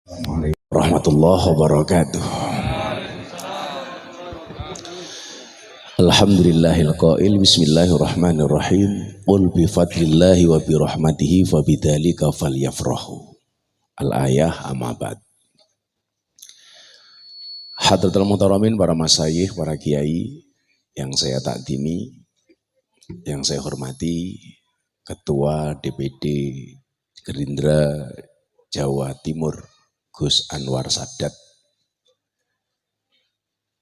Assalamualaikum warahmatullahi wabarakatuh. Alhamdulillahil qail bismillahirrahmanirrahim. Qul bi fadlillahi wa bi rahmatihi fa bidzalika falyafrahu. Al-ayah amma ba'd. Hadratul muhtaramin, para masyayikh, para kiai yang saya takdimi, yang saya hormati, Ketua DPD Gerindra Jawa Timur Gus Anwar Sadat,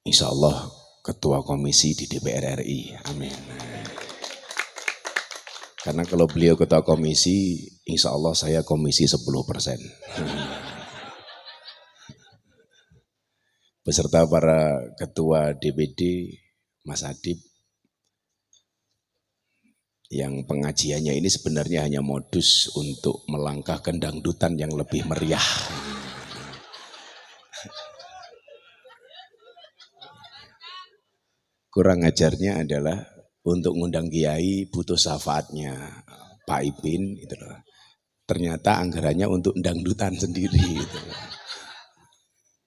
insya Allah Ketua Komisi di DPR RI, amin. Karena kalau beliau Ketua Komisi, insya Allah saya Komisi 10%. Beserta para Ketua DPD, Mas Adib, yang pengajiannya ini sebenarnya hanya modus untuk melangkahkan dangdutan yang lebih meriah. Kurang ajarnya adalah untuk ngundang kiai butuh syafaatnya Pak Ipin, gitu loh. Ternyata anggarannya untuk dangdutan sendiri. Gitu loh.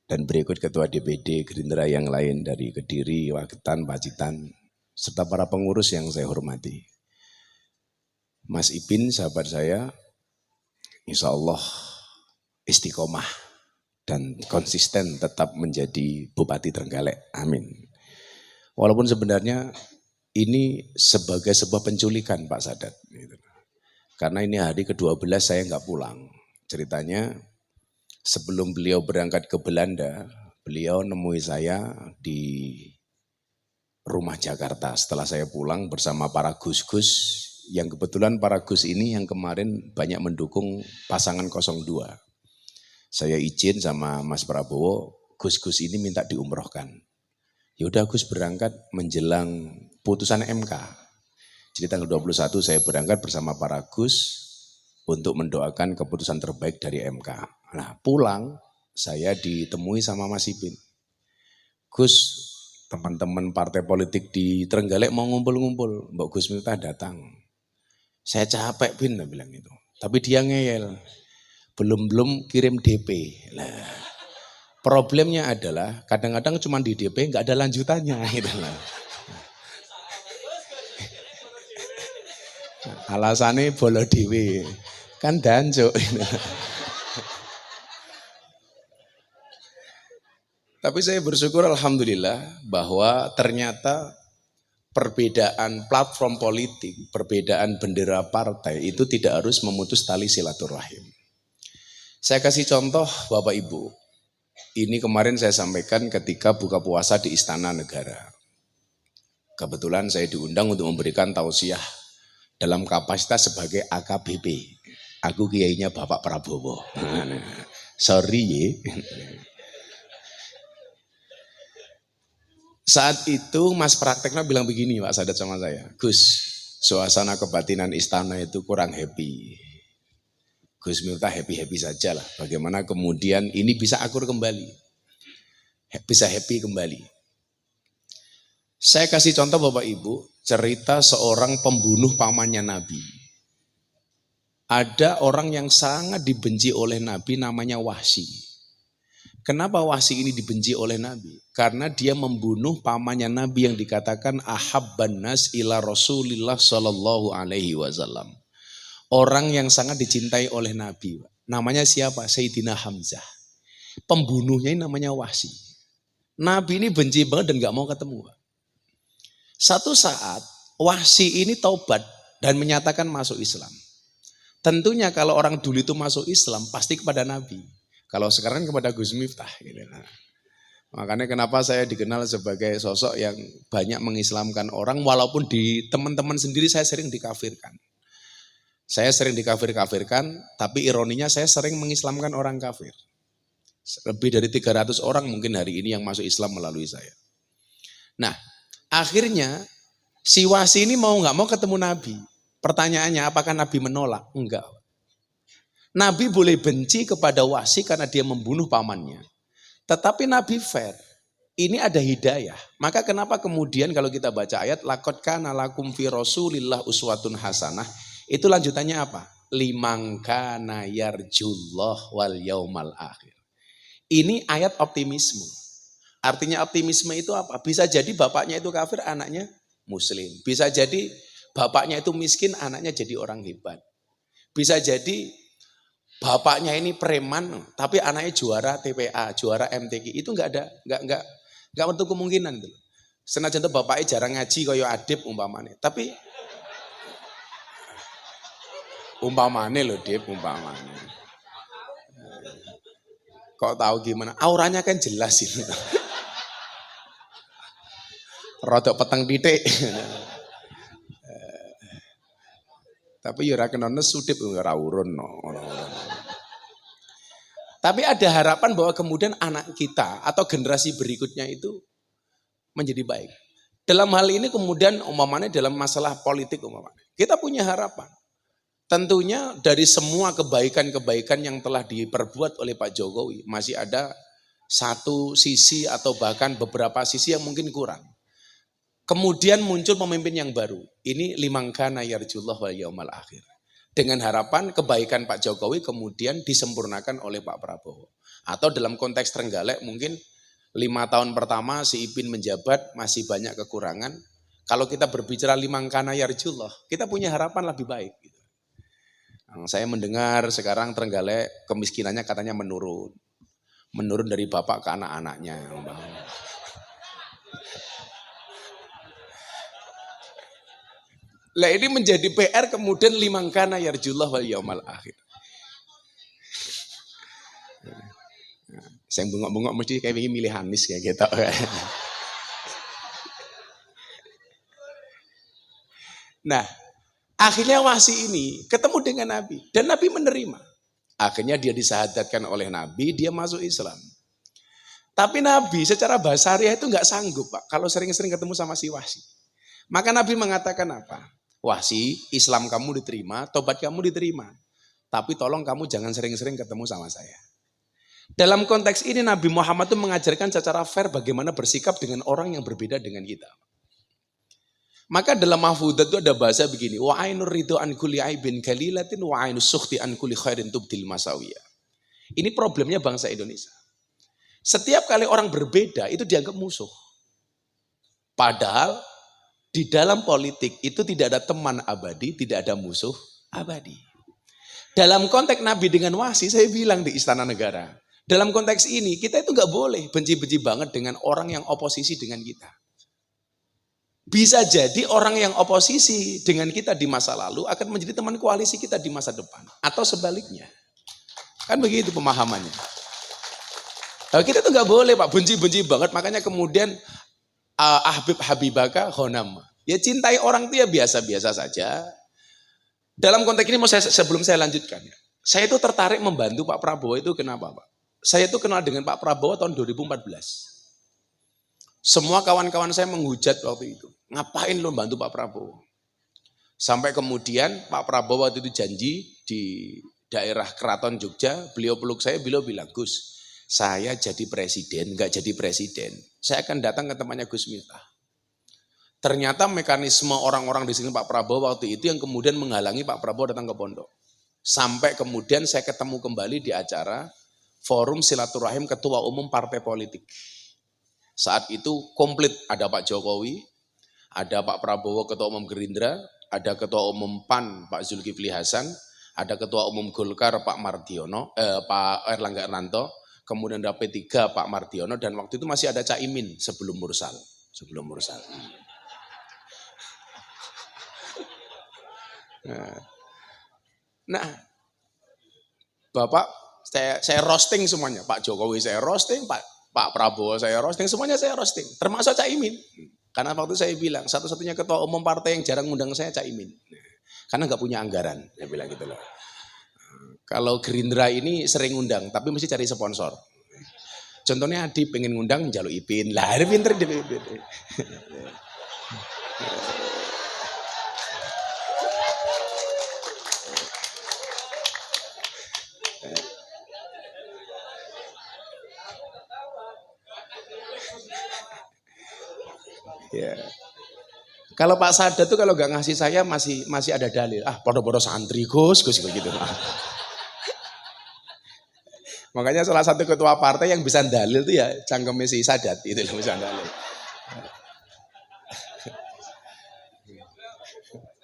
Dan berikut Ketua DPD Gerindra yang lain dari Kediri, Wagetan, Pacitan, serta para pengurus yang saya hormati. Mas Ipin, sahabat saya, insya Allah istiqomah dan konsisten tetap menjadi Bupati Trenggalek, amin. Walaupun sebenarnya ini sebagai sebuah penculikan Pak Sadat. Karena ini hari ke-12 saya nggak pulang. Ceritanya sebelum beliau berangkat ke Belanda, beliau nemui saya di rumah Jakarta setelah saya pulang bersama para gus-gus, yang kebetulan para gus ini yang kemarin banyak mendukung pasangan 02. Saya izin sama Mas Prabowo, gus-gus ini minta diumrohkan. Yaudah Gus berangkat menjelang putusan MK. Jadi tanggal 21 saya berangkat bersama para Gus untuk mendoakan keputusan terbaik dari MK. Nah pulang saya ditemui sama Mas Ipin. Gus, teman-teman partai politik di Trenggalek mau ngumpul-ngumpul, Mbak Gus Miftah datang. Saya capek Bin, dia bilang gitu. Tapi dia ngeyel, belum kirim DP. Nah, problemnya adalah kadang-kadang cuma di DP nggak ada lanjutannya gitu lah. Alasannya bolo dewe kan danjuk. Tapi saya bersyukur alhamdulillah bahwa ternyata perbedaan platform politik, perbedaan bendera partai itu tidak harus memutus tali silaturahim. Saya kasih contoh Bapak Ibu. Ini kemarin saya sampaikan ketika buka puasa di Istana Negara. Kebetulan saya diundang untuk memberikan tausiah dalam kapasitas sebagai AKBP. Aku kiainya Bapak Prabowo. Sorry ya. Saat itu Mas Praktekno bilang begini Pak Sadat sama saya. Gus, suasana kebatinan istana itu kurang happy. Gus Miftah happy-happy saja lah. Bagaimana kemudian ini bisa akur kembali. Bisa happy kembali. Saya kasih contoh Bapak Ibu, cerita seorang pembunuh pamannya Nabi. Ada orang yang sangat dibenci oleh Nabi namanya Wahsy. Kenapa Wahsy ini dibenci oleh Nabi? Karena dia membunuh pamannya Nabi yang dikatakan ahabban nas ila Rasulillah sallallahu alaihi wasallam. Orang yang sangat dicintai oleh Nabi. Namanya siapa? Sayyidina Hamzah. Pembunuhnya ini namanya Wahsy. Nabi ini benci banget dan gak mau ketemu. Satu saat Wahsy ini taubat dan menyatakan masuk Islam. Tentunya kalau orang dulu itu masuk Islam pasti kepada Nabi. Kalau sekarang kepada Gus Miftah. Gitu. Nah, makanya kenapa saya dikenal sebagai sosok yang banyak mengislamkan orang walaupun di teman-teman sendiri saya sering dikafirkan. Saya sering dikafir-kafirkan, tapi ironinya saya sering mengislamkan orang kafir. Lebih dari 300 orang mungkin hari ini yang masuk Islam melalui saya. Nah, akhirnya si Wahsy ini mau nggak mau ketemu Nabi. Pertanyaannya, apakah Nabi menolak? Enggak. Nabi boleh benci kepada Wahsy karena dia membunuh pamannya. Tetapi Nabi fair. Ini ada hidayah. Maka kenapa kemudian kalau kita baca ayat, laqad kana lakum fi Rasulillah uswatun hasanah. Itu lanjutannya apa? Liman kana yarjullah wal yaumal akhir. Ini ayat optimisme. Artinya optimisme itu apa? Bisa jadi bapaknya itu kafir, anaknya muslim. Bisa jadi bapaknya itu miskin, anaknya jadi orang hebat. Bisa jadi bapaknya ini preman, tapi anaknya juara TPA, juara MTQ. Itu nggak untuk kemungkinan gitu. Senajan tuh bapaknya jarang ngaji kaya Adib umpamane. Tapi umpamane loh Dip, umpamane. Kok tahu gimana? Auranya kan jelas ini. Rodok peteng titik. Tapi ya ora kena nesu Dip ora urun no. Tapi ada harapan bahwa kemudian anak kita atau generasi berikutnya itu menjadi baik. Dalam hal ini kemudian umpamanya dalam masalah politik umpamanya. Kita punya harapan. Tentunya dari semua kebaikan-kebaikan yang telah diperbuat oleh Pak Jokowi masih ada satu sisi atau bahkan beberapa sisi yang mungkin kurang. Kemudian muncul pemimpin yang baru. Ini liman kana yarjullah wal yaumal akhir. Dengan harapan kebaikan Pak Jokowi kemudian disempurnakan oleh Pak Prabowo. Atau dalam konteks Trenggalek mungkin 5 tahun pertama si Ipin menjabat masih banyak kekurangan. Kalau kita berbicara liman kana yarjullah, kita punya harapan lebih baik. Saya mendengar sekarang Trenggalek kemiskinannya katanya menurun. Menurun dari bapak ke anak-anaknya. Lah ini menjadi PR kemudian liman kana yarjullah wal yaumal akhir. Saya bengok-bengok mesti kayak begini milih Hanis kayak gitu. Nah, akhirnya Wahsy ini ketemu dengan Nabi dan Nabi menerima. Akhirnya dia disahadatkan oleh Nabi, dia masuk Islam. Tapi Nabi secara basariah itu nggak sanggup Pak kalau sering-sering ketemu sama si Wahsy. Maka Nabi mengatakan apa? Wahsy, Islam kamu diterima, tobat kamu diterima. Tapi tolong kamu jangan sering-sering ketemu sama saya. Dalam konteks ini Nabi Muhammad itu mengajarkan secara fair bagaimana bersikap dengan orang yang berbeda dengan kita. Maka dalam mahfudzat itu ada bahasa begini, wa ainur ridho an kulli aibin kalilatin wa ainus sukhti an kulli khairin tubdil masawiyah. Ini problemnya bangsa Indonesia. Setiap kali orang berbeda itu dianggap musuh. Padahal di dalam politik itu tidak ada teman abadi, tidak ada musuh abadi. Dalam konteks Nabi dengan Wahsy, saya bilang di Istana Negara, dalam konteks ini kita itu nggak boleh benci-benci banget dengan orang yang oposisi dengan kita. Bisa jadi orang yang oposisi dengan kita di masa lalu akan menjadi teman koalisi kita di masa depan. Atau sebaliknya. Kan begitu pemahamannya. Nah, kita tuh nggak boleh Pak, benci-benci banget, makanya kemudian Ahbib Habibaka Honam. Ya cintai orang itu ya biasa-biasa saja. Dalam konteks ini sebelum saya lanjutkan. Saya itu tertarik membantu Pak Prabowo itu kenapa Pak? Saya itu kenal dengan Pak Prabowo tahun 2014. Semua kawan-kawan saya menghujat waktu itu. Ngapain lo bantu Pak Prabowo? Sampai kemudian Pak Prabowo waktu itu janji di daerah Keraton Jogja. Beliau peluk saya, beliau bilang, Gus, saya jadi presiden, nggak jadi presiden. Saya akan datang ke tempatnya Gus Miftah. Ternyata mekanisme orang-orang di sini Pak Prabowo waktu itu yang kemudian menghalangi Pak Prabowo datang ke pondok. Sampai kemudian saya ketemu kembali di acara Forum Silaturahim Ketua Umum Partai Politik. Saat itu komplit ada Pak Jokowi, ada Pak Prabowo Ketua Umum Gerindra, ada Ketua Umum PAN Pak Zulkifli Hasan, ada Ketua Umum Golkar Pak Pak Erlangga Hartarto, kemudian ada P3 Pak Mardiono, dan waktu itu masih ada Caimin sebelum Mursal. Nah, Bapak saya roasting semuanya, Pak Jokowi saya roasting, Pak Prabowo saya roasting, semuanya saya roasting, termasuk Caimin. Karena waktu saya bilang satu-satunya ketua umum partai yang jarang undang saya Caimin, karena nggak punya anggaran, saya bilang gitu loh. Kalau Gerindra ini sering undang, tapi mesti cari sponsor. Contohnya Adi pengen ngundang Jaluk Ipin, lah ada pinter di Ya. Kalau Pak Sadat tuh kalau nggak ngasih saya masih ada dalil. Ah, podo-podo santri Gus begitu. Makanya salah satu ketua partai yang bisa dalil itu ya cangkeme si Sadat itu loh bisa dalil.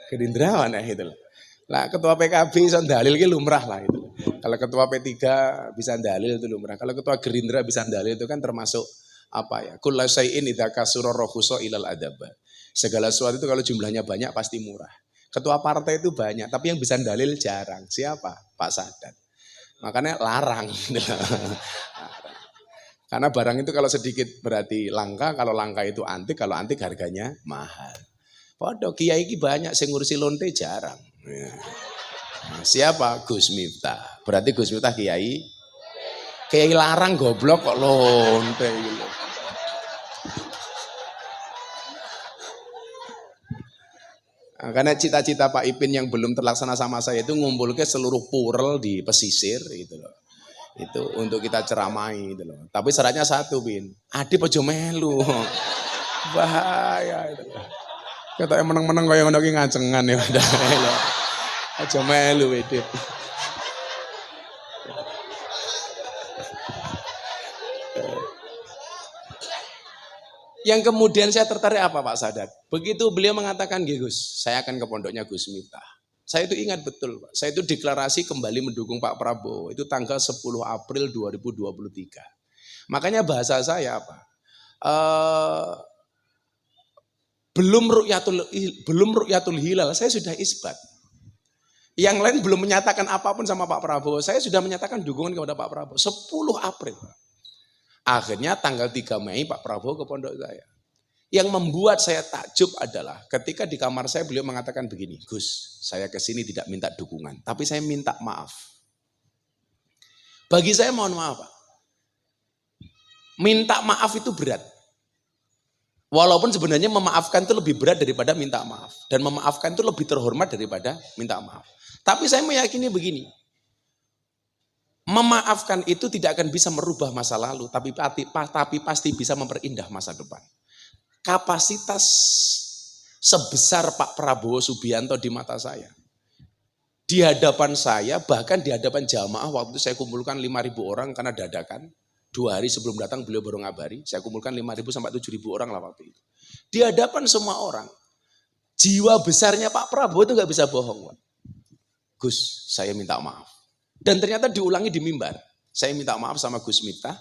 Gerindra mana itu loh. Lah ketua PKB bisa dalil itu lumrah lah itu. Kalau ketua P3 bisa dalil itu lumrah. Kalau ketua Gerindra bisa dalil itu kan termasuk apa ya? Kullu syai'in idza kasura rakhusa ilal adab. Segala sesuatu itu kalau jumlahnya banyak pasti murah. Ketua partai itu banyak, tapi yang bisa dalil jarang. Siapa? Pak Sadat. Makanya larang. Karena barang itu kalau sedikit berarti langka, kalau langka itu antik, kalau antik harganya mahal. Padahal kiai ini banyak, sing ngurusi lonte jarang. Nah, siapa? Gus Miftah. Berarti Gus Miftah kiai. Kiai larang goblok kok lonte gitu. Nah, karena cita-cita Pak Ipin yang belum terlaksana sama saya itu ngumpul ke seluruh purel di pesisir gitu loh. Itu untuk kita ceramai gitu loh. Tapi syaratnya satu, Bin. Adip aja melu. Bahaya itu. Kata meneng-meneng kaya ngono ki ngacengan ya padahal. Aja melu Adip. Yang kemudian saya tertarik apa Pak Sadat? Begitu beliau mengatakan, Gus, saya akan ke pondoknya Gus Miftah. Saya itu ingat betul Pak, saya itu deklarasi kembali mendukung Pak Prabowo, itu tanggal 10 April 2023. Makanya bahasa saya apa? Belum ru'yatul hilal, saya sudah isbat. Yang lain belum menyatakan apapun sama Pak Prabowo, saya sudah menyatakan dukungan kepada Pak Prabowo, 10 April. Akhirnya tanggal 3 Mei Pak Prabowo ke pondok saya. Yang membuat saya takjub adalah ketika di kamar saya beliau mengatakan begini, Gus, saya kesini tidak minta dukungan, tapi saya minta maaf. Bagi saya mohon maaf Pak, minta maaf itu berat. Walaupun sebenarnya memaafkan itu lebih berat daripada minta maaf. Dan memaafkan itu lebih terhormat daripada minta maaf. Tapi saya meyakini begini, memaafkan itu tidak akan bisa merubah masa lalu, tapi pasti bisa memperindah masa depan. Kapasitas sebesar Pak Prabowo Subianto di mata saya, di hadapan saya, bahkan di hadapan jamaah, waktu itu saya kumpulkan 5.000 orang karena dadakan. 2 hari sebelum datang beliau baru ngabari, saya kumpulkan 5.000 sampai 7.000 orang lah waktu itu. Di hadapan semua orang, jiwa besarnya Pak Prabowo itu gak bisa bohong. Gus, saya minta maaf. Dan ternyata diulangi di mimbar. Saya minta maaf sama Gus Miftah,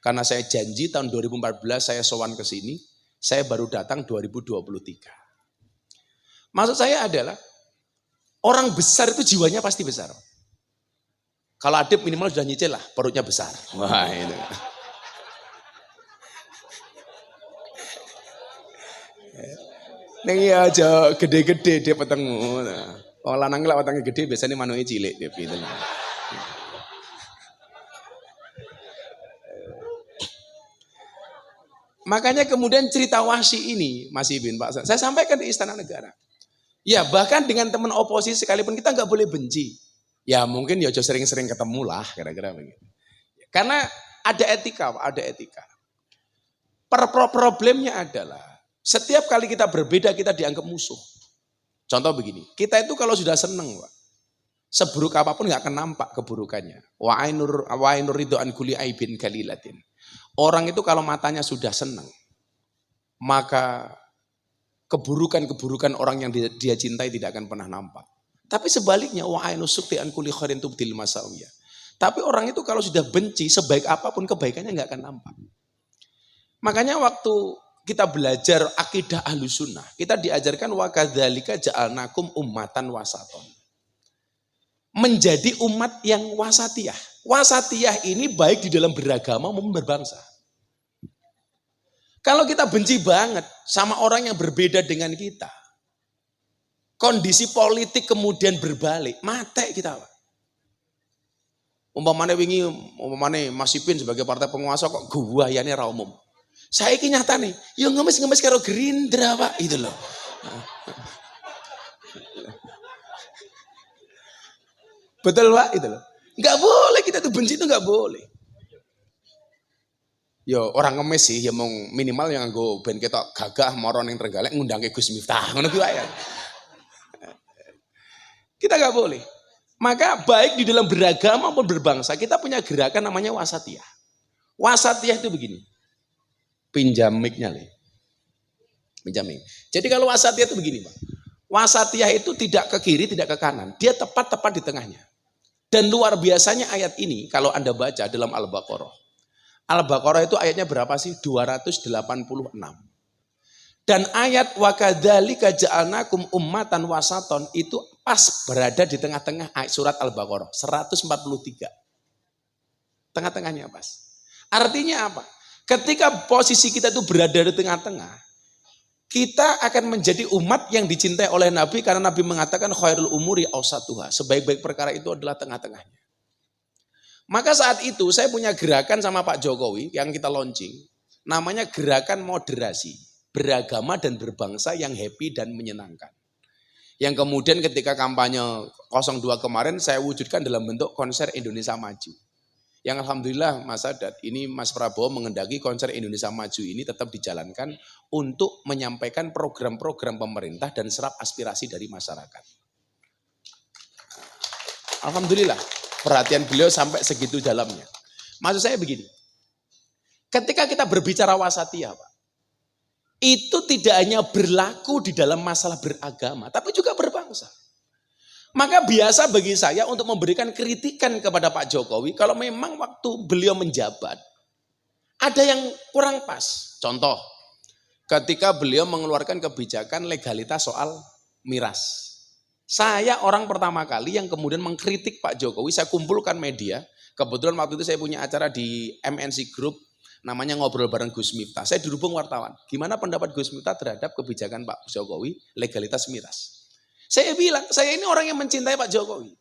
karena saya janji tahun 2014 saya sowan ke sini, saya baru datang 2023. Maksud saya adalah, orang besar itu jiwanya pasti besar. Kalau Adip minimal sudah nyicil lah, perutnya besar. Wah itu. Neng ya aja gede-gede dia petengmu. Oh lanang lah petengnya gede, biasanya manuke cilik dia gitu. Makanya kemudian cerita Wahsy ini, Mas Ibin, Pak, saya sampaikan di Istana Negara. Ya bahkan dengan teman oposisi sekalipun kita nggak boleh benci. Ya mungkin ya sering-sering ketemu lah, kira-kira begitu. Karena ada etika, Pak, ada etika. Problemnya adalah setiap kali kita berbeda kita dianggap musuh. Contoh begini, kita itu kalau sudah seneng, Pak, seburuk apapun nggak akan nampak keburukannya. Wa ainur ridho an kulli aibin kalilatin. Orang itu kalau matanya sudah senang, maka keburukan-keburukan orang yang dia cintai tidak akan pernah nampak. Tapi sebaliknya, wa ainus sukti an kulli khairin tubdil masawiyah. Tapi orang itu kalau sudah benci, sebaik apapun kebaikannya nggak akan nampak. Makanya waktu kita belajar akidah Ahlus Sunnah, kita diajarkan wa kadzalika ja'alnakum ummatan wasaton. Menjadi umat yang wasatiyah. Wasatiyah ini baik di dalam beragama maupun berbangsa. Kalau kita benci banget sama orang yang berbeda dengan kita, kondisi politik kemudian berbalik, mate kita Pak. Umpamane Mas Ipin sebagai partai penguasa kok guayane ra umum. Saiki nyatane, ya ngemis-ngemis karo Gerindra Pak, itu loh. Betul Pak, itu loh. Enggak boleh kita tuh benci itu enggak boleh. Yo orang ngemis sih, ya mau minimal yang nggo ben ketok gagah moro ning Trenggalek ngundangke Gus Miftah, ngono ki wae. Kita enggak boleh. Maka baik di dalam beragama maupun berbangsa, kita punya gerakan namanya wasatiyah. Wasatiyah itu begini. Pinjam mic-nya, Le. Pinjam mic. Jadi kalau wasatiyah itu begini, Pak. Wasatiyah itu tidak ke kiri, tidak ke kanan. Dia tepat-tepat di tengahnya. Dan luar biasanya ayat ini, kalau Anda baca dalam Al-Baqarah. Al-Baqarah itu ayatnya berapa sih? 286. Dan ayat wa kadzalika ja'alnakum ummatan wasaton itu pas berada di tengah-tengah ayat surat Al-Baqarah 143. Tengah-tengahnya pas. Artinya apa? Ketika posisi kita itu berada di tengah-tengah, kita akan menjadi umat yang dicintai oleh Nabi karena Nabi mengatakan khairul umuri awsatuha. Sebaik-baik perkara itu adalah tengah-tengahnya. Maka saat itu saya punya gerakan sama Pak Jokowi yang kita launching. Namanya gerakan moderasi. Beragama dan berbangsa yang happy dan menyenangkan. Yang kemudian ketika kampanye 02 kemarin saya wujudkan dalam bentuk konser Indonesia Maju. Yang alhamdulillah Mas Sadat, ini Mas Prabowo mengendaki konser Indonesia Maju ini tetap dijalankan untuk menyampaikan program-program pemerintah dan serap aspirasi dari masyarakat. Alhamdulillah, perhatian beliau sampai segitu dalamnya. Maksud saya begini, ketika kita berbicara wasatiyah, Pak, itu tidak hanya berlaku di dalam masalah beragama, tapi juga berbangsa. Maka biasa bagi saya untuk memberikan kritikan kepada Pak Jokowi, kalau memang waktu beliau menjabat, ada yang kurang pas. Contoh, ketika beliau mengeluarkan kebijakan legalitas soal miras. Saya orang pertama kali yang kemudian mengkritik Pak Jokowi, saya kumpulkan media, kebetulan waktu itu saya punya acara di MNC Group, namanya ngobrol bareng Gus Miftah. Saya dihubung wartawan. Gimana pendapat Gus Miftah terhadap kebijakan Pak Jokowi legalitas miras? Saya bilang, saya ini orang yang mencintai Pak Jokowi.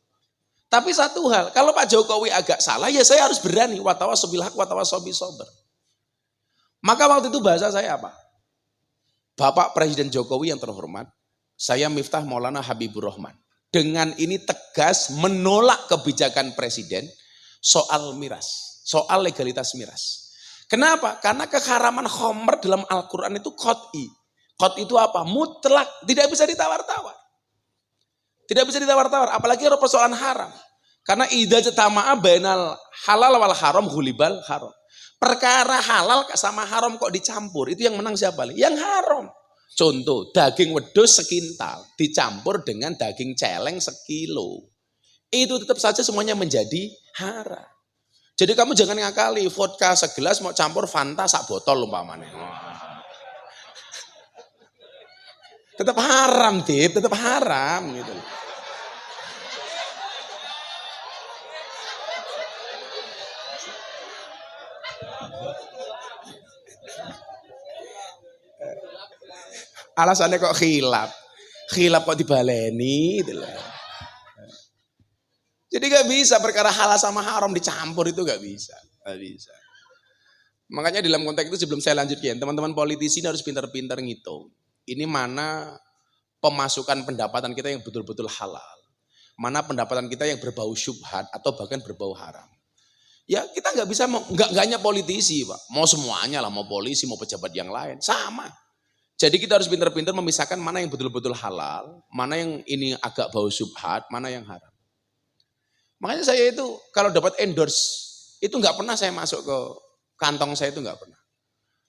Tapi satu hal, kalau Pak Jokowi agak salah, ya saya harus berani. Watawasobil haq, watawasobil sober. Maka waktu itu bahasa saya apa? Bapak Presiden Jokowi yang terhormat, saya Miftah Maulana Habibur Rahman. Dengan ini tegas menolak kebijakan Presiden soal miras, soal legalitas miras. Kenapa? Karena keharaman khamr dalam Al-Quran itu qat'i. Qat itu apa? Mutlak. Tidak bisa ditawar-tawar. Tidak bisa ditawar-tawar. Apalagi persoalan haram. Karena idza jatama'a bainal halal wal haram ghulibal haram. Perkara halal sama haram kok dicampur. Itu yang menang siapa? Yang haram. Contoh, daging wedhus sekintal dicampur dengan daging celeng sekilo. Itu tetap saja semuanya menjadi haram. Jadi kamu jangan ngakali, vodka segelas mau campur Fanta sak botol umpamanya. Tetap haram, Dip, tetap haram gitu. Alasannya kok khilaf. Khilaf kok dibaleni gitu loh. Jadi gak bisa perkara halal sama haram dicampur itu gak bisa. Gak bisa. Makanya dalam konteks itu sebelum saya lanjutkan, teman-teman politisi ini harus pintar-pintar ngitung. Ini mana pemasukan pendapatan kita yang betul-betul halal. Mana pendapatan kita yang berbau syubhat atau bahkan berbau haram. Ya kita gak bisa, gak hanya politisi Pak. Mau semuanya lah, mau polisi, mau pejabat yang lain. Sama. Jadi kita harus pintar-pintar memisahkan mana yang betul-betul halal, mana yang ini agak bau syubhat, mana yang haram. Makanya saya itu kalau dapat endorse, itu nggak pernah saya masuk ke kantong saya itu nggak pernah.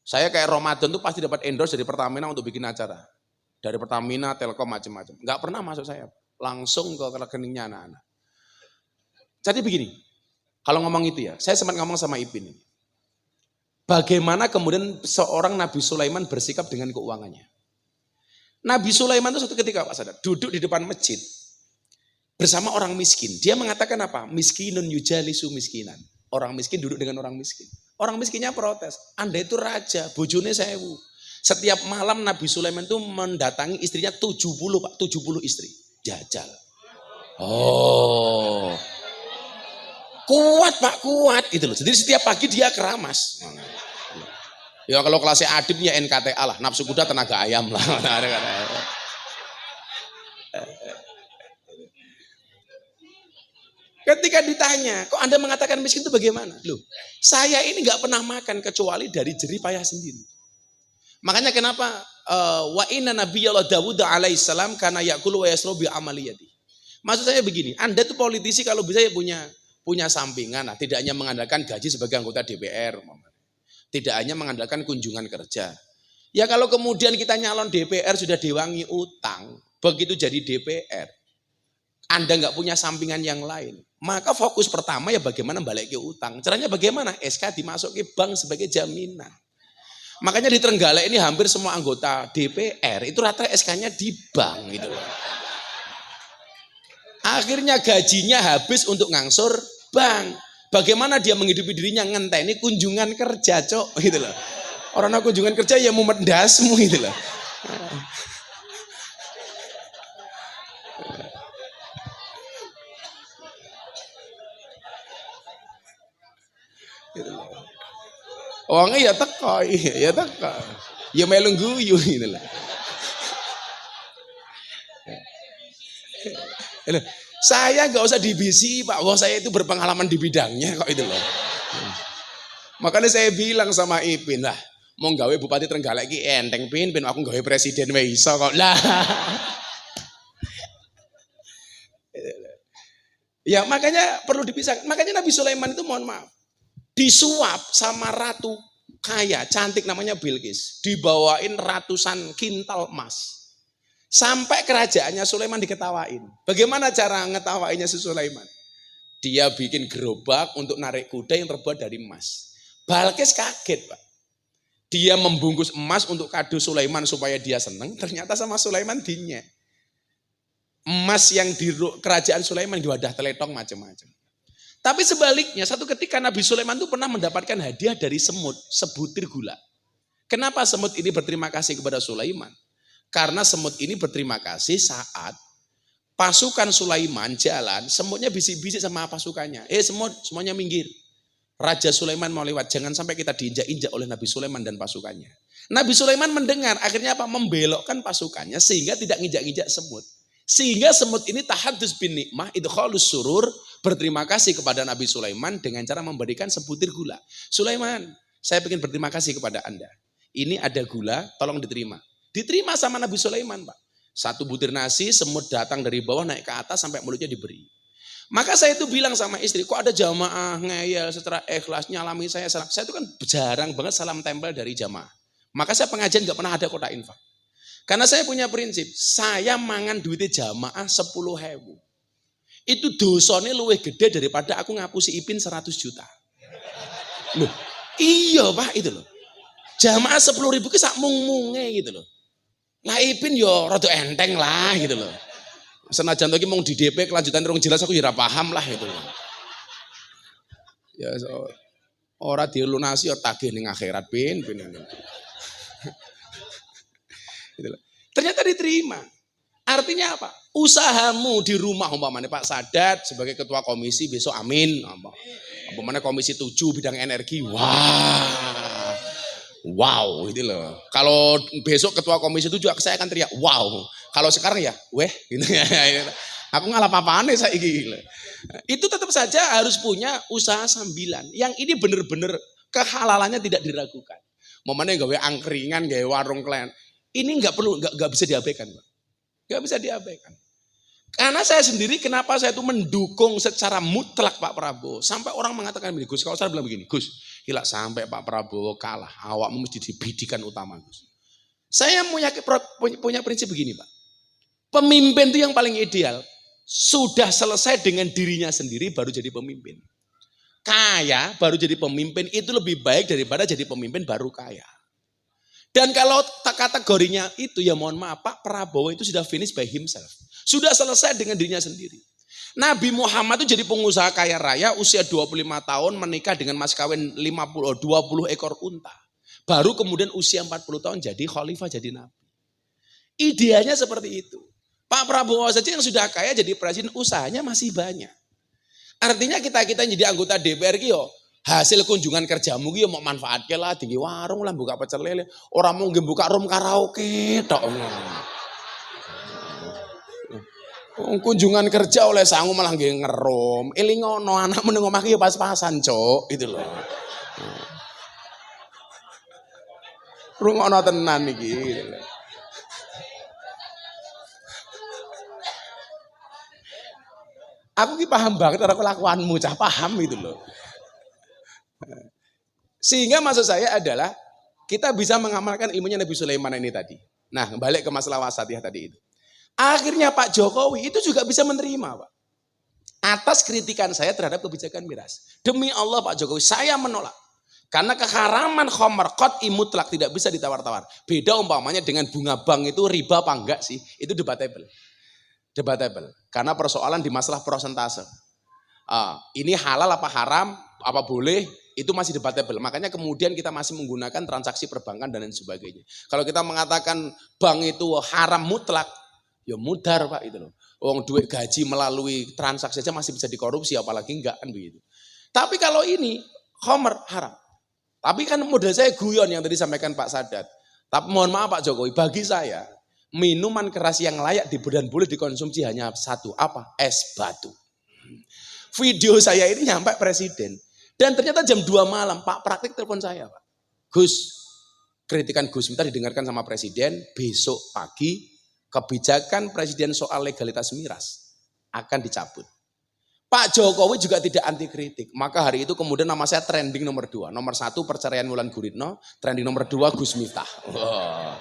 Saya kayak Ramadan tuh pasti dapat endorse dari Pertamina untuk bikin acara. Dari Pertamina, Telkom, macam-macam. Nggak pernah masuk saya, langsung ke rekeningnya anak-anak. Jadi begini, kalau ngomong itu ya, saya sempat ngomong sama Ipin ini. Bagaimana kemudian seorang Nabi Sulaiman bersikap dengan keuangannya. Nabi Sulaiman itu suatu ketika Pak Sadat, duduk di depan masjid bersama orang miskin. Dia mengatakan apa? Miskinun yujalisu miskinan. Orang miskin duduk dengan orang miskin. Orang miskinnya protes. Anda itu raja, bojone 1000. Setiap malam Nabi Sulaiman itu mendatangi istrinya 70 Pak, 70 istri. Jajal. Oh. Kuat Pak, kuat itu loh. Jadi setiap pagi dia keramas. Ya kalau kelasnya Adib ya NKTA lah, nafsu kuda tenaga ayam lah. Ketika ditanya, kok Anda mengatakan miskin itu bagaimana? Loh, saya ini nggak pernah makan kecuali dari jerih payah sendiri. Makanya kenapa wa inna nabiyallah Dawud alaihissalam kana yaqulu wa yasrabu bi amaliyati. Maksud saya begini, Anda tuh politisi kalau bisa ya punya sampingan. Nah, tidak hanya mengandalkan gaji sebagai anggota DPR. Tidak hanya mengandalkan kunjungan kerja. Ya kalau kemudian kita nyalon DPR sudah diwangi utang, begitu jadi DPR, Anda nggak punya sampingan yang lain, maka fokus pertama ya bagaimana balik ke utang. Caranya bagaimana? SK dimasuk ke bank sebagai jaminan. Makanya di Trenggalek ini hampir semua anggota DPR itu rata SK-nya di bank gitu loh. Akhirnya gajinya habis untuk ngangsur bank. Bagaimana dia menghidupi dirinya ngenteni kunjungan kerja, cok, gitu loh. Orang kunjungan kerja ya mumet dasmu gitu loh. Gitu loh. Orangnya ya teko, ya teko. Ya melu guyu gitu loh. Saya nggak usah dibisi Pak, wah saya itu berpengalaman di bidangnya kok itu loh. Makanya saya bilang sama Ipin lah, mau gawe Bupati Trenggalek iki enteng pin aku gawe presiden wae iso kok. Lah. Ya makanya perlu dipisah. Makanya Nabi Sulaiman itu mohon maaf disuap sama ratu kaya cantik namanya Bilqis, dibawain ratusan kintal emas. Sampai kerajaannya Sulaiman diketawain. Bagaimana cara ngetawainnya si Sulaiman? Dia bikin gerobak untuk narik kuda yang terbuat dari emas. Balkis kaget, Pak. Dia membungkus emas untuk kado Sulaiman supaya dia senang. Ternyata sama Sulaiman dinyek. Emas yang di kerajaan Sulaiman di wadah teletong macam-macam. Tapi sebaliknya, satu ketika Nabi Sulaiman itu pernah mendapatkan hadiah dari semut, sebutir gula. Kenapa semut ini berterima kasih kepada Sulaiman? Karena semut ini berterima kasih saat pasukan Sulaiman jalan, semutnya bisik-bisik sama pasukannya. Semut, semuanya minggir. Raja Sulaiman mau lewat, jangan sampai kita diinjak-injak oleh Nabi Sulaiman dan pasukannya. Nabi Sulaiman mendengar, akhirnya apa? Membelokkan pasukannya sehingga tidak nginjak-injak semut. Sehingga semut ini tahadus bin nikmah, idkhalus surur, berterima kasih kepada Nabi Sulaiman dengan cara memberikan sebutir gula. Sulaiman, saya ingin berterima kasih kepada Anda. Ini ada gula, tolong diterima. Diterima sama Nabi Sulaiman, Pak. Satu butir nasi, semut datang dari bawah naik ke atas sampai mulutnya diberi. Maka saya itu bilang sama istri, kok ada jamaah ngeyel secara ikhlas nyalami saya. Saya itu kan jarang banget salam tempel dari jamaah. Maka saya pengajian gak pernah ada kotak infak. Karena saya punya prinsip, saya mangan duitnya jamaah 10.000. Itu dosanya luwih gede daripada aku ngapusi Ipin 100 juta. Loh, iya Pak itu loh. Jamaah 10.000 itu sak mung-munge gitu loh. Lah Ipin yo rada enteng lah gitu loh. Senajan lagi mau di DP kelanjutan rong jelas aku ya ora paham lah gitu loh. Ya ora dilunasi yo tagih ning akhirat pin. Gitu loh. Ternyata diterima. Artinya apa? Usahamu di rumah umpamanya Pak Sadat sebagai ketua komisi besok amin. Umpamanya komisi 7 bidang energi. Wow, itu loh. Kalau besok ketua komisi 7 saya akan teriak wow. Kalau sekarang ya, weh gitu ya. Aku ngalah apa-apaan saya iki. Itu tetap saja harus punya usaha sambilan. Yang ini benar-benar kehalalannya tidak diragukan. Momennya gawe angkringan, gawe warung klien. Ini nggak bisa diabaikan, Pak. Nggak bisa diabaikan. Karena saya sendiri kenapa saya itu mendukung secara mutlak Pak Prabowo. Sampai orang mengatakan begini, Gus, kalau saya bilang begini, Gus, gila sampai Pak Prabowo kalah, awakmu mesti dibidikan utama, Gus. Saya punya prinsip begini, Pak. Pemimpin itu yang paling ideal, sudah selesai dengan dirinya sendiri baru jadi pemimpin. Kaya baru jadi pemimpin itu lebih baik daripada jadi pemimpin baru kaya. Dan kalau kategorinya itu ya mohon maaf Pak Prabowo itu sudah finish by himself. Sudah selesai dengan dirinya sendiri. Nabi Muhammad itu jadi pengusaha kaya raya usia 25 tahun menikah dengan mas kawin 20 ekor unta. Baru kemudian usia 40 tahun jadi khalifah jadi nabi. Idealnya seperti itu. Pak Prabowo saja yang sudah kaya jadi presiden usahanya masih banyak. Artinya kita yang jadi anggota DPR yo hasil kunjungan kerjamu ki mau manfaatke lah tinggi warung lah buka pecel lele orang mau buka room karaoke tok. Kunjungan kerja oleh sangu malah nggih ngerom elingono anak meneng omah ki pas-pasan cok itu loh. Rungono tenan iki. Aku ki paham banget karo kelakuanmu, cah paham itu loh. Sehingga maksud saya adalah kita bisa mengamalkan ilmunya Nabi Sulaiman ini tadi. Nah, balik ke masalah wasatiyah tadi itu. Akhirnya Pak Jokowi itu juga bisa menerima, Pak. Atas kritikan saya terhadap kebijakan miras. Demi Allah Pak Jokowi, saya menolak. Karena keharaman khamr qat'i mutlak tidak bisa ditawar-tawar. Beda umpamanya dengan bunga bank itu riba apa enggak sih? Itu debatable. Debatable. Karena persoalan di masalah persentase. Ini halal apa haram, apa boleh, itu masih debatable. Makanya kemudian kita masih menggunakan transaksi perbankan dan lain sebagainya. Kalau kita mengatakan bank itu haram mutlak, ya mudar Pak itu loh. Uang duit gaji melalui transaksi saja masih bisa dikorupsi, apalagi enggak kan begitu. Tapi kalau ini khamr haram. Tapi kan model saya guyon yang tadi sampaikan Pak Sadat. Tapi mohon maaf Pak Jokowi, bagi saya minuman keras yang layak dan boleh dikonsumsi hanya satu, apa? Es batu. Video saya ini nyampe presiden. Dan ternyata jam 2 malam Pak Praktik telepon saya Pak. Gus, kritikan Gus minta didengarkan sama presiden, besok pagi kebijakan presiden soal legalitas miras akan dicabut. Pak Jokowi juga tidak anti kritik. Maka hari itu kemudian nama saya trending nomor 2. Nomor 1 perceraian Wulan Guritno, trending nomor 2 Gus Miftah. Wow.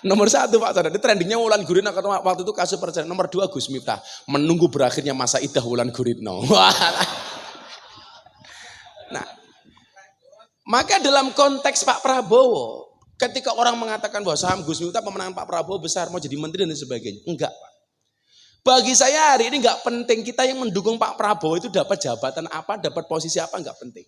Nomor 1 Pak Sadat, trendingnya Wulan Guritno waktu itu kasus perceraian. Nomor 2 Gus Miftah, menunggu berakhirnya masa iddah Wulan Guritno. Nah, maka dalam konteks Pak Prabowo, ketika orang mengatakan bahwa saham Gus Miftah pemenangan Pak Prabowo besar, mau jadi menteri dan sebagainya. Enggak Pak. Bagi saya hari ini enggak penting kita yang mendukung Pak Prabowo itu dapat jabatan apa, dapat posisi apa, enggak penting.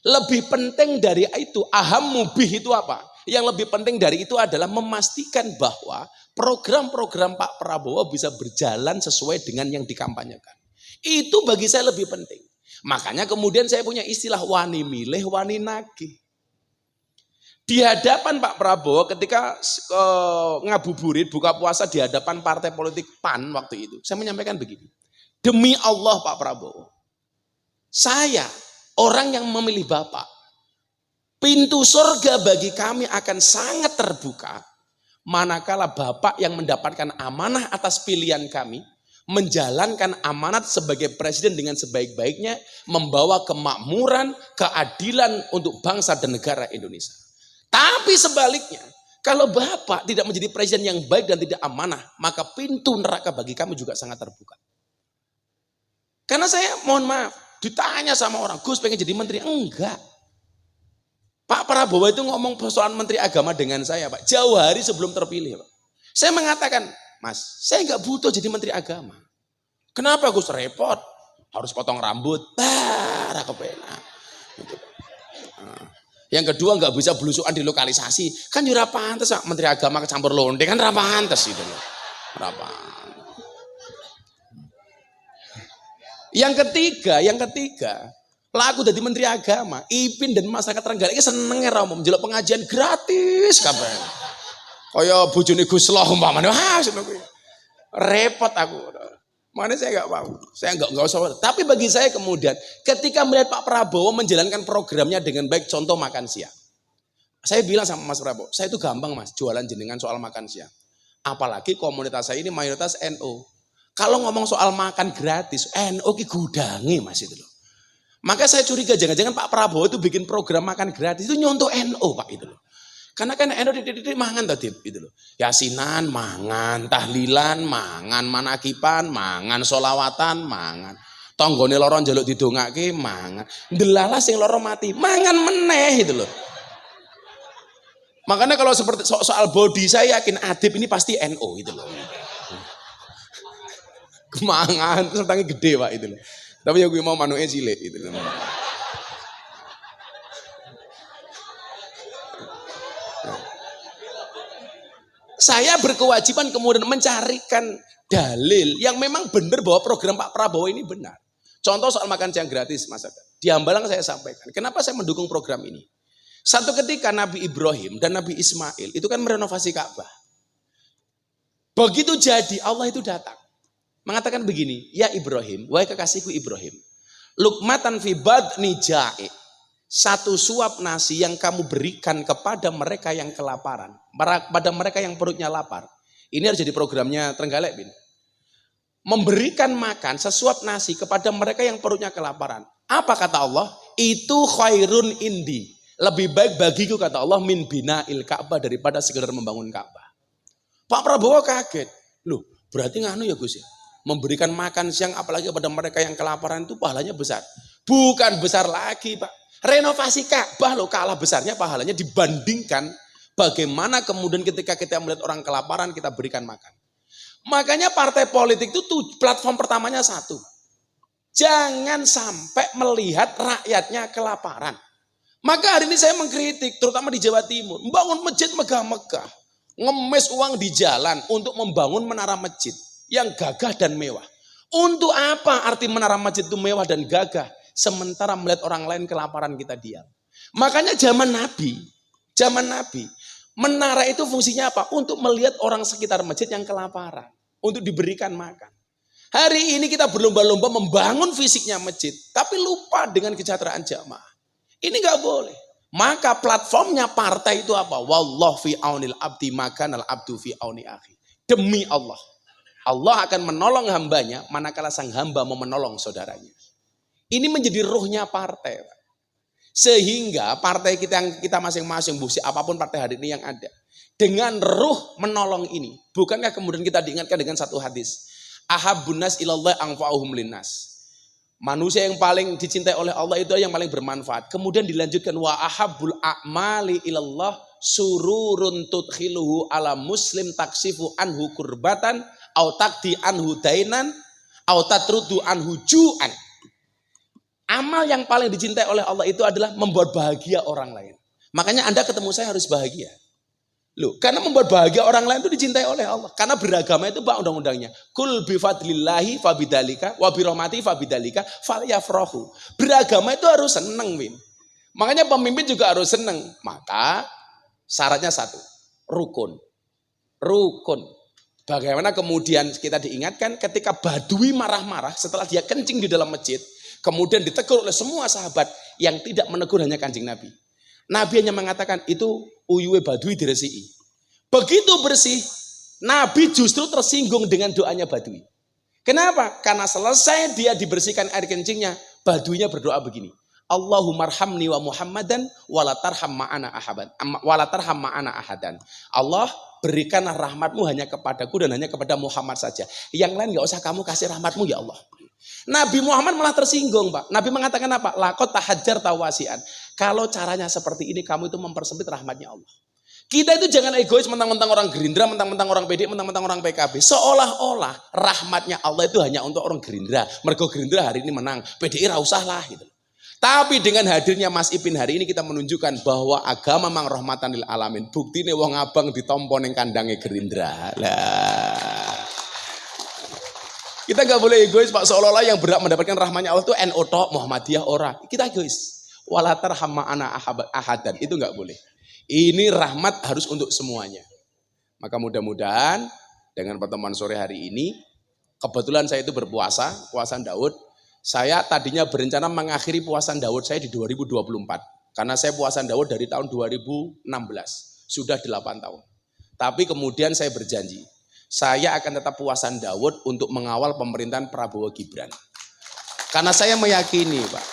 Lebih penting dari itu, aham mubih itu apa? Yang lebih penting dari itu adalah memastikan bahwa program-program Pak Prabowo bisa berjalan sesuai dengan yang dikampanyekan. Itu bagi saya lebih penting. Makanya kemudian saya punya istilah wani milih, wani nagih. Di hadapan Pak Prabowo ketika ngabuburit buka puasa di hadapan partai politik PAN waktu itu, saya menyampaikan begini. Demi Allah Pak Prabowo, saya orang yang memilih Bapak, pintu surga bagi kami akan sangat terbuka manakala Bapak yang mendapatkan amanah atas pilihan kami, menjalankan amanat sebagai presiden dengan sebaik-baiknya, membawa kemakmuran, keadilan untuk bangsa dan negara Indonesia. Tapi sebaliknya, kalau Bapak tidak menjadi presiden yang baik dan tidak amanah, maka pintu neraka bagi kami juga sangat terbuka. Karena saya mohon maaf, ditanya sama orang, Gus pengen jadi menteri? Enggak. Pak Prabowo itu ngomong persoalan menteri agama dengan saya Pak, jauh hari sebelum terpilih Pak. Saya mengatakan, Mas, saya enggak butuh jadi menteri agama. Kenapa Gus? Repot, harus potong rambut, kepenak. Gitu. Yang kedua nggak bisa belusukan di lokalisasi, kan juga pantas Pak, menteri agama kecampur londe kan pantas itu loh. Yang ketiga, laku dari menteri agama, Ipin dan masyarakat Trenggalek ini seneng ya mau menjelok pengajian gratis kabeh. Kaya bojone Gus Loh umpamane, repot aku. Makanya saya nggak mau, saya nggak usah. Tapi bagi saya kemudian, ketika melihat Pak Prabowo menjalankan programnya dengan baik, contoh makan siang. Saya bilang sama Mas Prabowo, saya itu gampang Mas, jualan jenengan soal makan siang. Apalagi komunitas saya ini mayoritas NU. Kalau ngomong soal makan gratis, NU ki gudangi Mas itu loh. Maka saya curiga jangan-jangan Pak Prabowo itu bikin program makan gratis itu nyontoh NU Pak itu loh. Karena kan NU titik-titik mangan tadi itu loh. Yasinan mangan, tahlilan mangan, manakipan mangan, solawatan mangan. Tonggone loro njaluk didongake mangan. Ndelalah sing loro mati, mangan meneh itu loh. Makanya kalau seperti soal body saya yakin Adib ini pasti NU itu loh. Kemangan, terus tangi gede Pak itu loh. Tapi ya gue mau manuke cilik itu loh. Saya berkewajiban kemudian mencarikan dalil yang memang benar bahwa program Pak Prabowo ini benar. Contoh soal makan siang gratis, Mas Ada. Di Hambalang saya sampaikan, kenapa saya mendukung program ini. Satu ketika Nabi Ibrahim dan Nabi Ismail itu kan merenovasi Ka'bah. Begitu jadi Allah itu datang. Mengatakan begini, ya Ibrahim, wahai kekasihku Ibrahim. Lukmatan fi badni ja'i. Satu suap nasi yang kamu berikan kepada mereka yang kelaparan. Pada mereka yang perutnya lapar. Ini harus jadi programnya Trenggalek, Bin. memberikan makan sesuap nasi kepada mereka yang perutnya kelaparan. Apa kata Allah? Itu khairun indi. Lebih baik bagiku kata Allah min bina'il Ka'bah daripada sekedar membangun Ka'bah. Pak Prabowo kaget. Loh, berarti nganu ya Gus ya? Memberikan makan siang apalagi kepada mereka yang kelaparan itu pahalanya besar. Bukan besar lagi Pak. Renovasi Ka'bah loh kalah besarnya pahalanya dibandingkan bagaimana kemudian ketika kita melihat orang kelaparan kita berikan makan. Makanya partai politik itu platform pertamanya satu. Jangan sampai melihat rakyatnya kelaparan. Maka hari ini saya mengkritik, terutama di Jawa Timur, membangun masjid megah-megah, ngemis uang di jalan untuk membangun menara masjid yang gagah dan mewah. Untuk apa arti menara masjid itu mewah dan gagah, sementara melihat orang lain kelaparan kita diam. Makanya zaman Nabi, menara itu fungsinya apa? Untuk melihat orang sekitar masjid yang kelaparan, untuk diberikan makan. Hari ini kita berlomba-lomba membangun fisiknya masjid, tapi lupa dengan kesejahteraan jamaah. Ini nggak boleh. Maka platformnya partai itu apa? Wallahu fi aunil abdi makanal abdu fi auni akhi. Demi Allah. Allah akan menolong hambanya manakala sang hamba mau menolong saudaranya. Ini menjadi ruhnya partai. Sehingga partai kita masing-masing, busi apapun partai hari ini yang ada. Dengan ruh menolong ini. Bukankah kemudian kita diingatkan dengan satu hadis. Ahabbun nas ilallah anfa'uhum linnas. Manusia yang paling dicintai oleh Allah itu yang paling bermanfaat. Kemudian dilanjutkan wa ahabbul a'mali ilallah sururun tudkhiluhu ala muslim taksifu anhu kurbatan au takdi anhu dainan au tatrudu anhu ju'an. Amal yang paling dicintai oleh Allah itu adalah membuat bahagia orang lain. Makanya Anda ketemu saya harus bahagia. Loh, karena membuat bahagia orang lain itu dicintai oleh Allah. Karena beragama itu Pak undang-undangnya. Kul bifadlillahi fabidalika wabirahmati fabidalika falyafrahu. Beragama itu harus senang, Win. Makanya pemimpin juga harus senang. Maka syaratnya satu, rukun. Rukun. Bagaimana kemudian kita diingatkan ketika Badui marah-marah setelah dia kencing di dalam masjid, kemudian ditegur oleh semua sahabat yang tidak menegur hanya Kanjeng Nabi. Nabi hanya mengatakan itu uyuwe Badui diresi'i. Begitu bersih, Nabi justru tersinggung dengan doanya Badui. Kenapa? Karena selesai dia dibersihkan air kencingnya, Baduinya berdoa begini. Allahumarhamni wa Muhammadan walatarham ma'ana ahadan. Allah berikanlah rahmatmu hanya kepadaku dan hanya kepada Muhammad saja. Yang lain gak usah kamu kasih rahmatmu ya Allah. Nabi Muhammad malah tersinggung Pak. Nabi mengatakan apa? Laqad tahajjar tawasian. Kalau caranya seperti ini kamu itu mempersempit rahmatnya Allah. Kita itu jangan egois mentang-mentang orang Gerindra, mentang-mentang orang PD, mentang-mentang orang PKB. Seolah-olah rahmatnya Allah itu hanya untuk orang Gerindra. Mergo Gerindra hari ini menang, PDI ra usah lah gitu. Tapi dengan hadirnya Mas Ipin hari ini kita menunjukkan bahwa agama mang rahmatan lil alamin. Buktine wong abang ditampa ning kandange Gerindra. Lah. Kita nggak boleh egois Pak, seolah-olah yang berhak mendapatkan rahmatnya Allah itu NU tok, Muhammadiyah ora. Kita egois. Walatar hamma ana ahadan, itu nggak boleh. Ini rahmat harus untuk semuanya. Maka mudah-mudahan dengan pertemuan sore hari ini, kebetulan saya itu berpuasa, puasa Daud. Saya tadinya berencana mengakhiri puasa Daud saya di 2024. Karena saya puasa Daud dari tahun 2016, sudah 8 tahun. Tapi kemudian saya berjanji, saya akan tetap puasa Daud untuk mengawal pemerintahan Prabowo Gibran. Karena saya meyakini Pak,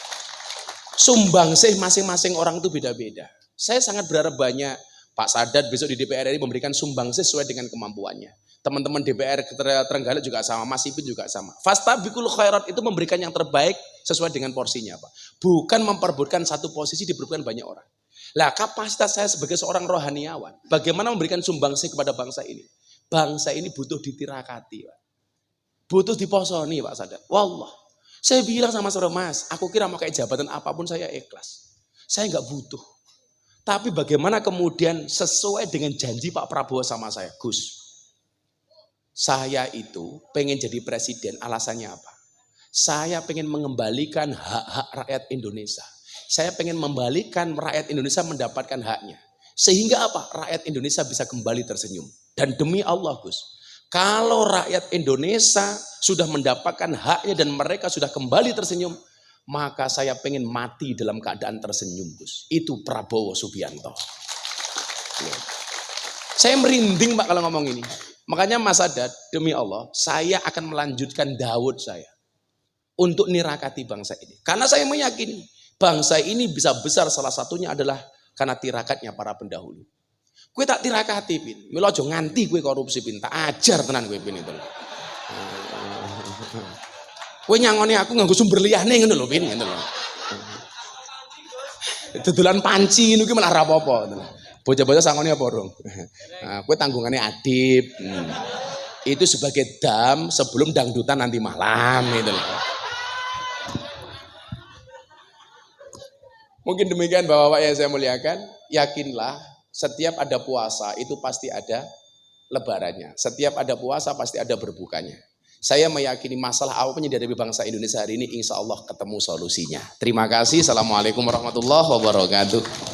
sumbangsih masing-masing orang itu beda-beda. Saya sangat berharap banyak Pak Sadat besok di DPR RI memberikan sumbangsih sesuai dengan kemampuannya. Teman-teman DPR Trenggalek juga sama, Mas Ipin juga sama. Fastabiqul khairat itu memberikan yang terbaik sesuai dengan porsinya Pak. Bukan memperebutkan satu posisi diperebutkan banyak orang. Lah kapasitas saya sebagai seorang rohaniawan, bagaimana memberikan sumbangsih kepada bangsa ini? Bangsa ini butuh ditirakati Pak. Butuh diposoni Pak Sadat. Wallah. Saya bilang sama saudara Mas, aku kira mau kayak jabatan apapun saya ikhlas. Saya nggak butuh. Tapi bagaimana kemudian sesuai dengan janji Pak Prabowo sama saya, Gus. Saya itu pengen jadi presiden, alasannya apa? Saya pengen mengembalikan hak-hak rakyat Indonesia. Saya pengen membalikan rakyat Indonesia mendapatkan haknya. Sehingga apa? Rakyat Indonesia bisa kembali tersenyum. Dan demi Allah Gus, kalau rakyat Indonesia sudah mendapatkan haknya dan mereka sudah kembali tersenyum, maka saya pengen mati dalam keadaan tersenyum Gus. Itu Prabowo Subianto. Saya merinding Pak kalau ngomong ini. Makanya Mas Sadat, demi Allah, saya akan melanjutkan Daud saya untuk nirakati bangsa ini. Karena saya meyakini bangsa ini bisa besar salah satunya adalah karena tirakatnya para pendahulu. Kue tak tirakati pin, milo aja nganti kue korupsi pin, tak ajar tenan kue pin itu. Kue nyangoni aku nganggo sumber liyane ngono lho pin, ngono lho. Dodolan panci ngono ki malah ra apa-apa ngono lho. Bocah-bocah sangone apa dong? Nah, kue tanggungannya adib. Itu sebagai dam sebelum dangdutan nanti malam itu loh. Mungkin demikian Bapak-bapak yang saya muliakan, yakinlah setiap ada puasa itu pasti ada lebarannya. Setiap ada puasa pasti ada berbukanya. Saya meyakini masalah apapun yang dihadapi bangsa Indonesia hari ini insya Allah ketemu solusinya. Terima kasih. Assalamualaikum warahmatullahi wabarakatuh.